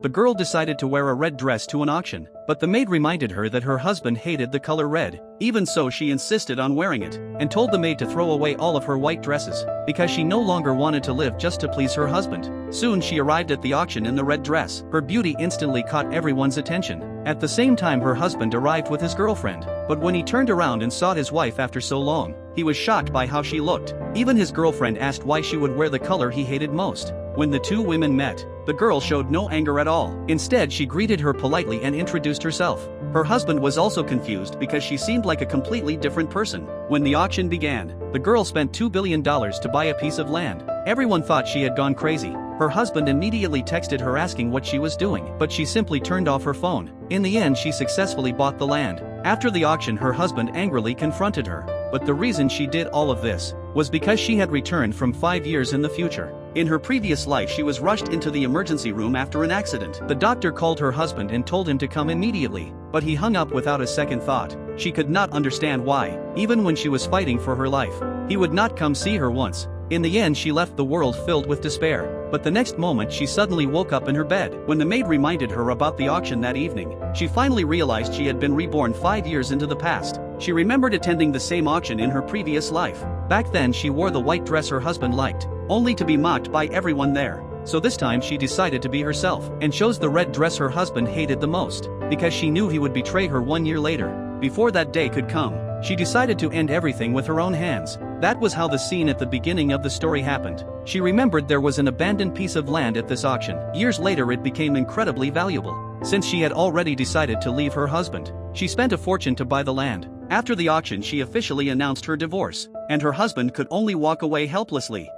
The girl decided to wear a red dress to an auction, but the maid reminded her that her husband hated the color red. Even so, she insisted on wearing it, and told the maid to throw away all of her white dresses, because she no longer wanted to live just to please her husband. Soon she arrived at the auction in the red dress. Her beauty instantly caught everyone's attention. At the same time, her husband arrived with his girlfriend, but when he turned around and saw his wife after so long, he was shocked by how she looked. Even his girlfriend asked why she would wear the color he hated most. When the two women met, the girl showed no anger at all. Instead, she greeted her politely and introduced herself. Her husband was also confused because she seemed like a completely different person. When the auction began, the girl spent $2 billion to buy a piece of land. Everyone thought she had gone crazy. Her husband immediately texted her asking what she was doing, but she simply turned off her phone. In the end, she successfully bought the land. After the auction, her husband angrily confronted her, but the reason she did all of this was because she had returned from 5 years in the future. In her previous life, she was rushed into the emergency room after an accident. The doctor called her husband and told him to come immediately, but he hung up without a second thought. She could not understand why, even when she was fighting for her life, he would not come see her once. In the end, she left the world filled with despair, but the next moment she suddenly woke up in her bed. When the maid reminded her about the auction that evening, she finally realized she had been reborn 5 years into the past. She remembered attending the same auction in her previous life. Back then, she wore the white dress her husband liked, only to be mocked by everyone there. So this time she decided to be herself, and chose the red dress her husband hated the most, because she knew he would betray her 1 year later. Before that day could come, she decided to end everything with her own hands. That was how the scene at the beginning of the story happened. She remembered there was an abandoned piece of land at this auction. Years later, it became incredibly valuable. Since she had already decided to leave her husband, she spent a fortune to buy the land. After the auction, she officially announced her divorce, and her husband could only walk away helplessly.